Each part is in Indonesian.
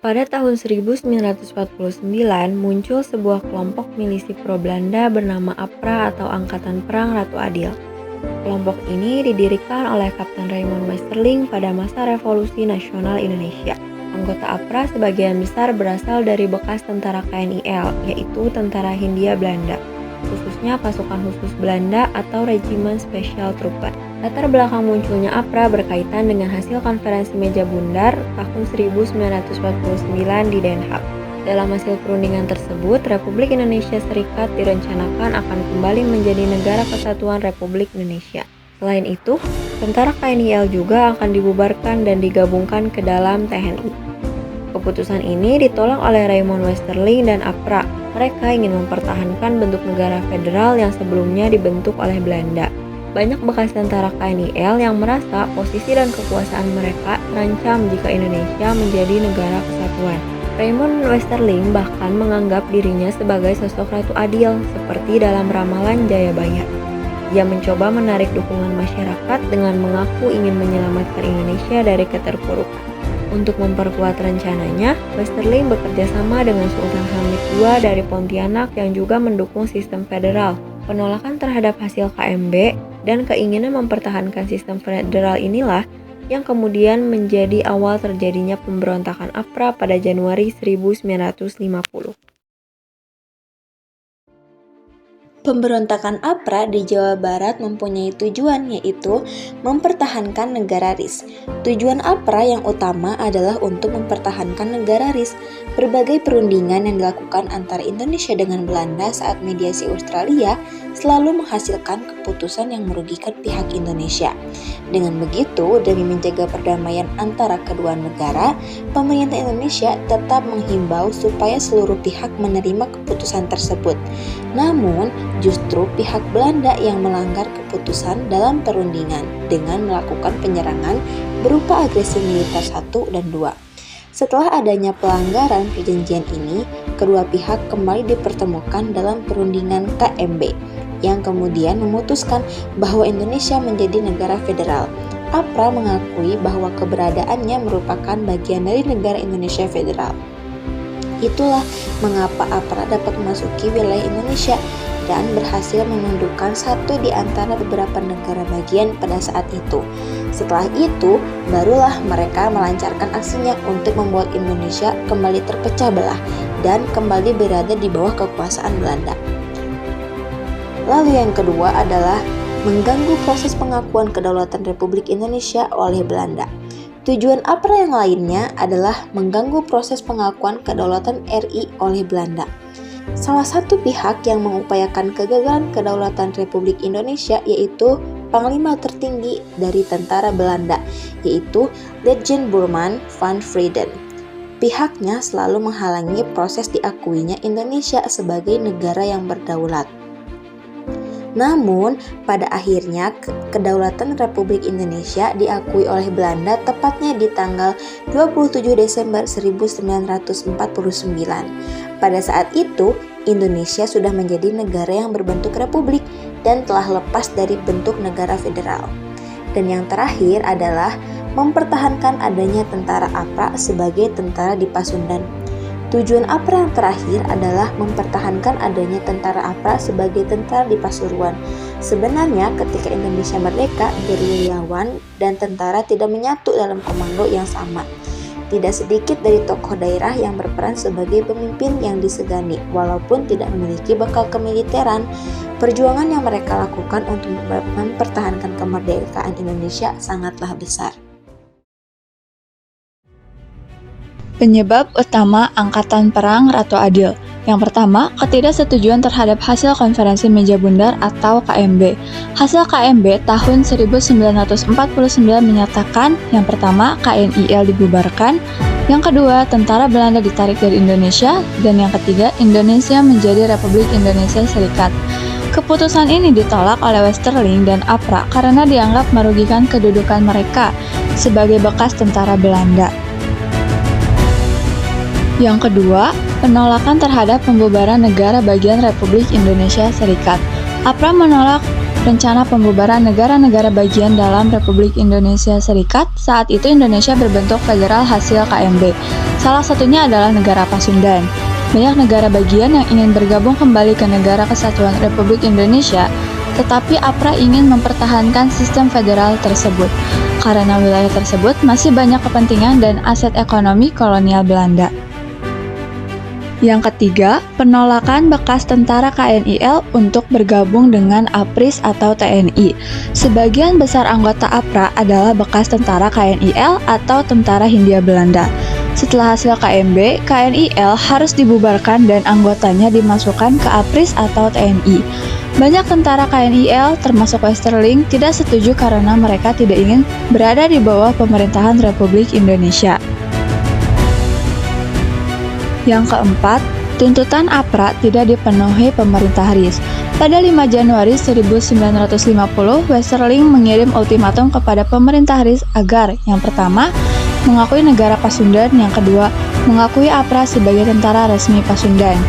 Pada tahun 1949 muncul sebuah kelompok milisi pro-Belanda bernama APRA atau Angkatan Perang Ratu Adil. Kelompok ini didirikan oleh Kapten Raymond Westerling pada masa Revolusi Nasional Indonesia. Anggota APRA sebagian besar berasal dari bekas tentara KNIL, yaitu Tentara Hindia Belanda, khususnya pasukan khusus Belanda atau Regimen Special Trooper. Latar belakang munculnya APRA berkaitan dengan hasil konferensi meja bundar tahun 1949 di Den Haag. Dalam hasil perundingan tersebut, Republik Indonesia Serikat direncanakan akan kembali menjadi negara kesatuan Republik Indonesia. Selain itu, tentara KNIL juga akan dibubarkan dan digabungkan ke dalam TNI. Keputusan ini ditolak oleh Raymond Westerling dan APRA. Mereka ingin mempertahankan bentuk negara federal yang sebelumnya dibentuk oleh Belanda. Banyak bekas tentara KNIL yang merasa posisi dan kekuasaan mereka terancam jika Indonesia menjadi negara kesatuan. Raymond Westerling bahkan menganggap dirinya sebagai sosok Ratu Adil, seperti dalam ramalan Jayabaya. Dia mencoba menarik dukungan masyarakat dengan mengaku ingin menyelamatkan Indonesia dari keterpurukan. Untuk memperkuat rencananya, Westerling bekerja sama dengan Sultan Hamid II dari Pontianak yang juga mendukung sistem federal. Penolakan terhadap hasil KMB dan keinginan mempertahankan sistem federal inilah yang kemudian menjadi awal terjadinya pemberontakan APRA pada Januari 1950. Pemberontakan APRA di Jawa Barat mempunyai tujuan, yaitu mempertahankan negara RIS. Tujuan APRA yang utama adalah untuk mempertahankan negara RIS. Berbagai perundingan yang dilakukan antara Indonesia dengan Belanda saat mediasi Australia selalu menghasilkan keputusan yang merugikan pihak Indonesia. Dengan begitu, demi menjaga perdamaian antara kedua negara, pemerintah Indonesia tetap menghimbau supaya seluruh pihak menerima keputusan tersebut. Namun, justru pihak Belanda yang melanggar keputusan dalam perundingan dengan melakukan penyerangan berupa agresi militer 1 dan 2. Setelah adanya pelanggaran perjanjian ini, kedua pihak kembali dipertemukan dalam perundingan KMB yang kemudian memutuskan bahwa Indonesia menjadi negara federal. APRA mengakui bahwa keberadaannya merupakan bagian dari negara Indonesia federal. Itulah mengapa APRA dapat memasuki wilayah Indonesia dan berhasil menundukkan satu di antara beberapa negara bagian pada saat itu. Setelah itu, barulah mereka melancarkan aksinya untuk membuat Indonesia kembali terpecah belah dan kembali berada di bawah kekuasaan Belanda. Lalu yang kedua adalah mengganggu proses pengakuan kedaulatan Republik Indonesia oleh Belanda. Tujuan APRA yang lainnya adalah mengganggu proses pengakuan kedaulatan RI oleh Belanda. Salah satu pihak yang mengupayakan kegagalan kedaulatan Republik Indonesia yaitu Panglima tertinggi dari tentara Belanda, yaitu Letjen Borman van Vreden. Pihaknya selalu menghalangi proses diakuinya Indonesia sebagai negara yang berdaulat. Namun, pada akhirnya kedaulatan Republik Indonesia diakui oleh Belanda tepatnya di tanggal 27 Desember 1949. Pada saat itu, Indonesia sudah menjadi negara yang berbentuk republik dan telah lepas dari bentuk negara federal. Dan yang terakhir adalah mempertahankan adanya tentara APRA sebagai tentara di Pasundan. Tujuan APRA yang terakhir adalah mempertahankan adanya tentara APRA sebagai tentara di Pasuruan. Sebenarnya ketika Indonesia merdeka, gerilyawan dan tentara tidak menyatu dalam komando yang sama. Tidak sedikit dari tokoh daerah yang berperan sebagai pemimpin yang disegani, walaupun tidak memiliki bekal kemiliteran. Perjuangan yang mereka lakukan untuk mempertahankan kemerdekaan Indonesia sangatlah besar. Penyebab utama Angkatan Perang Ratu Adil. Yang pertama, ketidaksetujuan terhadap hasil Konferensi Meja Bundar atau KMB. Hasil KMB tahun 1949 menyatakan yang pertama, KNIL dibubarkan, yang kedua, tentara Belanda ditarik dari Indonesia, dan yang ketiga, Indonesia menjadi Republik Indonesia Serikat. Keputusan ini ditolak oleh Westerling dan APRA karena dianggap merugikan kedudukan mereka sebagai bekas tentara Belanda. Yang kedua, penolakan terhadap pembubaran negara bagian Republik Indonesia Serikat. APRA menolak rencana pembubaran negara-negara bagian dalam Republik Indonesia Serikat. Saat itu Indonesia berbentuk federal hasil KMB. Salah satunya adalah negara Pasundan. Banyak negara bagian yang ingin bergabung kembali ke Negara Kesatuan Republik Indonesia, tetapi APRA ingin mempertahankan sistem federal tersebut karena wilayah tersebut masih banyak kepentingan dan aset ekonomi kolonial Belanda. Yang ketiga, penolakan bekas tentara KNIL untuk bergabung dengan APRIS atau TNI. Sebagian besar anggota APRA adalah bekas tentara KNIL atau Tentara Hindia Belanda. Setelah hasil KMB, KNIL harus dibubarkan dan anggotanya dimasukkan ke APRIS atau TNI. Banyak tentara KNIL, termasuk Westerling, tidak setuju karena mereka tidak ingin berada di bawah pemerintahan Republik Indonesia. Yang keempat, tuntutan APRA tidak dipenuhi pemerintah RIS. Pada 5 Januari 1950, Westerling mengirim ultimatum kepada pemerintah RIS agar yang pertama, mengakui negara Pasundan, yang kedua, mengakui APRA sebagai tentara resmi Pasundan.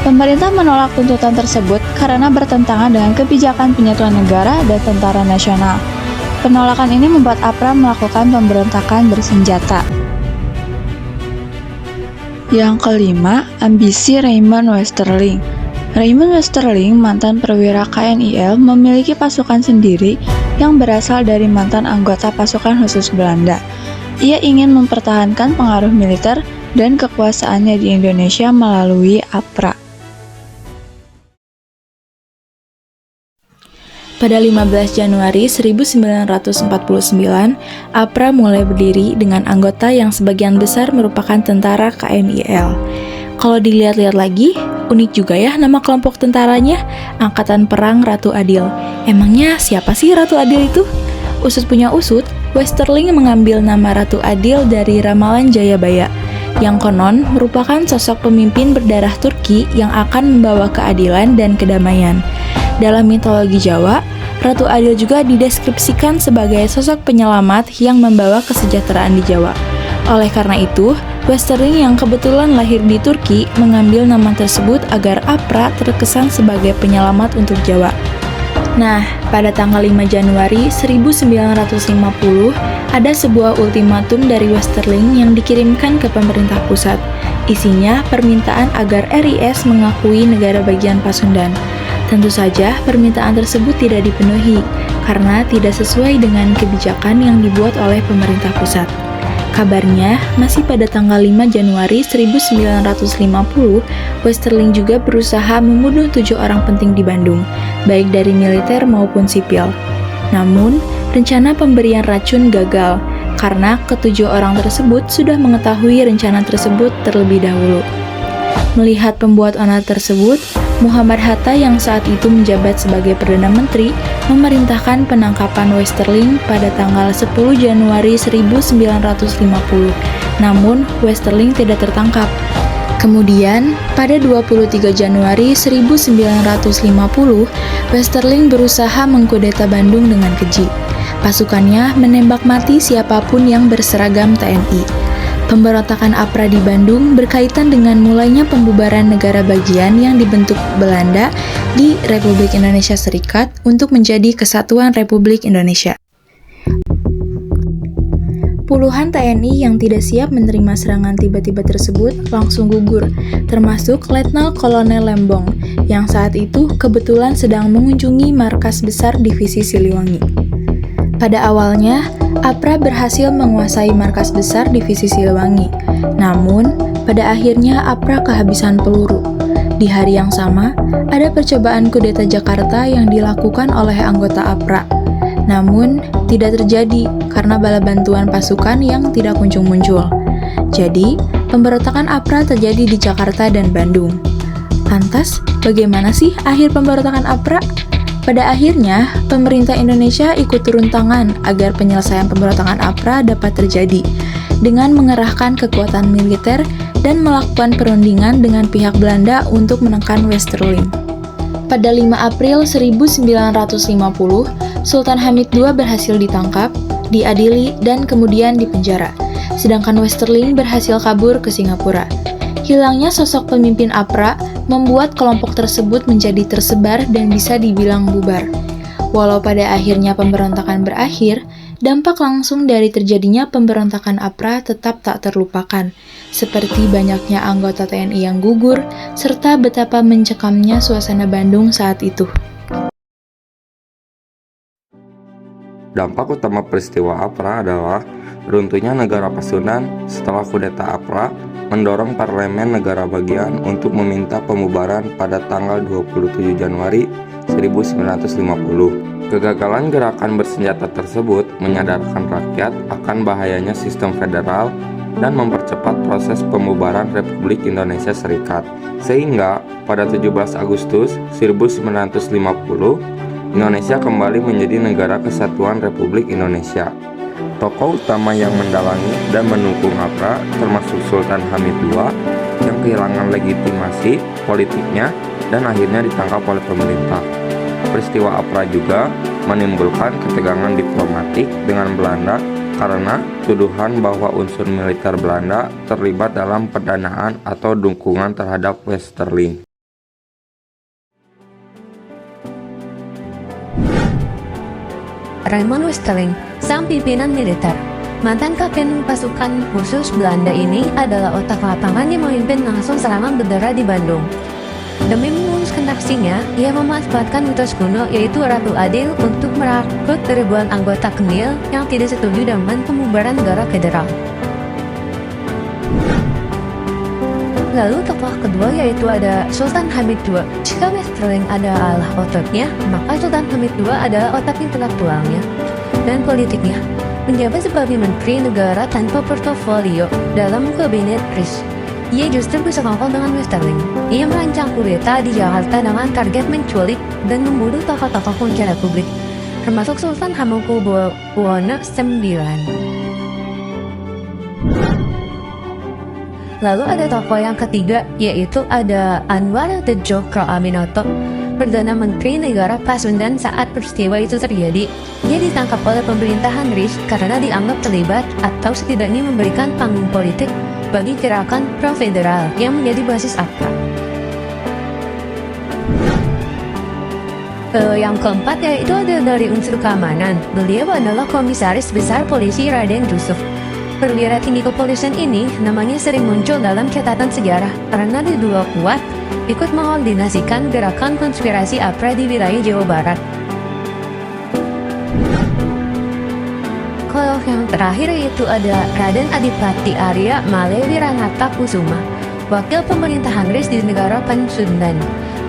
Pemerintah menolak tuntutan tersebut karena bertentangan dengan kebijakan penyatuan negara dan tentara nasional. Penolakan ini membuat APRA melakukan pemberontakan bersenjata. Yang kelima, ambisi Raymond Westerling. Raymond Westerling, mantan perwira KNIL, memiliki pasukan sendiri yang berasal dari mantan anggota pasukan khusus Belanda. Ia ingin mempertahankan pengaruh militer dan kekuasaannya di Indonesia melalui APRA. Pada 15 Januari 1949, APRA mulai berdiri dengan anggota yang sebagian besar merupakan tentara KNIL. Kalau dilihat-lihat lagi, unik juga ya nama kelompok tentaranya, Angkatan Perang Ratu Adil. Emangnya siapa sih Ratu Adil itu? Usut punya usut, Westerling mengambil nama Ratu Adil dari ramalan Jayabaya, yang konon merupakan sosok pemimpin berdarah Turki yang akan membawa keadilan dan kedamaian. Dalam mitologi Jawa, Ratu Adil juga dideskripsikan sebagai sosok penyelamat yang membawa kesejahteraan di Jawa. Oleh karena itu, Westerling yang kebetulan lahir di Turki mengambil nama tersebut agar APRA terkesan sebagai penyelamat untuk Jawa. Nah, pada tanggal 5 Januari 1950, ada sebuah ultimatum dari Westerling yang dikirimkan ke pemerintah pusat. Isinya permintaan agar RIS mengakui negara bagian Pasundan. Tentu saja permintaan tersebut tidak dipenuhi karena tidak sesuai dengan kebijakan yang dibuat oleh pemerintah pusat. Kabarnya, masih pada tanggal 5 Januari 1950, Westerling juga berusaha membunuh 7 orang penting di Bandung, baik dari militer maupun sipil. Namun, rencana pemberian racun gagal karena ketujuh orang tersebut sudah mengetahui rencana tersebut terlebih dahulu. Melihat pembuat onar tersebut, Muhammad Hatta yang saat itu menjabat sebagai Perdana Menteri memerintahkan penangkapan Westerling pada tanggal 10 Januari 1950. Namun, Westerling tidak tertangkap. Kemudian, pada 23 Januari 1950, Westerling berusaha mengkudeta Bandung dengan keji. Pasukannya menembak mati siapapun yang berseragam TNI. Pemberontakan APRA di Bandung berkaitan dengan mulainya pembubaran negara bagian yang dibentuk Belanda di Republik Indonesia Serikat untuk menjadi Kesatuan Republik Indonesia. Puluhan TNI yang tidak siap menerima serangan tiba-tiba tersebut langsung gugur, termasuk Letnan Kolonel Lembong, yang saat itu kebetulan sedang mengunjungi markas besar Divisi Siliwangi. Pada awalnya, APRA berhasil menguasai markas besar divisi Siliwangi. Namun, pada akhirnya APRA kehabisan peluru. Di hari yang sama, ada percobaan kudeta Jakarta yang dilakukan oleh anggota APRA. Namun, tidak terjadi karena bala bantuan pasukan yang tidak kunjung muncul. Jadi, pemberontakan APRA terjadi di Jakarta dan Bandung. Lantas, bagaimana sih akhir pemberontakan APRA? Pada akhirnya, pemerintah Indonesia ikut turun tangan agar penyelesaian pemberontakan APRA dapat terjadi dengan mengerahkan kekuatan militer dan melakukan perundingan dengan pihak Belanda untuk menekan Westerling. Pada 5 April 1950, Sultan Hamid II berhasil ditangkap, diadili, dan kemudian dipenjara, sedangkan Westerling berhasil kabur ke Singapura. Hilangnya sosok pemimpin APRA membuat kelompok tersebut menjadi tersebar dan bisa dibilang bubar. Walau pada akhirnya pemberontakan berakhir, dampak langsung dari terjadinya pemberontakan APRA tetap tak terlupakan, seperti banyaknya anggota TNI yang gugur, serta betapa mencekamnya suasana Bandung saat itu. Dampak utama peristiwa APRA adalah runtuhnya negara Pasundan setelah kudeta APRA mendorong parlemen negara bagian untuk meminta pembubaran pada tanggal 27 Januari 1950. Kegagalan gerakan bersenjata tersebut menyadarkan rakyat akan bahayanya sistem federal dan mempercepat proses pembubaran Republik Indonesia Serikat. Sehingga pada 17 Agustus 1950, Indonesia kembali menjadi negara kesatuan Republik Indonesia. Tokoh utama yang mendalangi dan mendukung APRA termasuk Sultan Hamid II yang kehilangan legitimasi politiknya dan akhirnya ditangkap oleh pemerintah. Peristiwa APRA juga menimbulkan ketegangan diplomatik dengan Belanda karena tuduhan bahwa unsur militer Belanda terlibat dalam pendanaan atau dukungan terhadap Westerling. Raymond Westerling, sang pimpinan militer. Mantan kapten pasukan khusus Belanda ini adalah otak lapangan yang memimpin langsung serangan bendera di Bandung. Demi memuluskan aksinya, ia memanfaatkan mitos kuno yaitu Ratu Adil untuk merekrut ribuan anggota Kemil yang tidak setuju dengan pembubaran negara federal. Lalu tokoh kedua yaitu ada Sultan Hamid II. Jika Westerling adalah otaknya, maka Sultan Hamid II adalah otak intelektualnya dan politiknya. Menjabat sebagai menteri negara tanpa portofolio dalam kabinet RIS. Ia justru bersekongkol dengan Westerling. Ia merancang kudeta di Jakarta dengan target menculik dan membunuh tokoh-tokoh kunci Republik, termasuk Sultan Hamengkubuwono IX. Lalu ada tokoh yang ketiga, yaitu ada Anwar Tedjokro Aminoto, Perdana Menteri Negara Pasundan saat peristiwa itu terjadi. Ia ditangkap oleh pemerintahan RIS karena dianggap terlibat atau setidaknya memberikan panggung politik bagi gerakan pro-federal yang menjadi basis APRA. Yang keempat yaitu ada dari unsur keamanan. Beliau adalah Komisaris Besar Polisi Raden Yusuf. Perwira tinggi kepolisian ini namanya sering muncul dalam catatan sejarah karena diduga kuat ikut mengoordinasikan gerakan konspirasi APRA di wilayah Jawa Barat. Kalau yang terakhir yaitu ada Raden Adipati Arya Male Wiranata Kusuma, wakil pemerintahan RIS di negara Pasundan.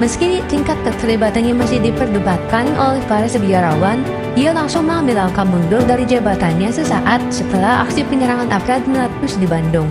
Meski tingkat keterlibatannya masih diperdebatkan oleh para sejarawan, ia langsung mengambil langkah mundur dari jabatannya sesaat setelah aksi penyerangan APRA meletus di Bandung.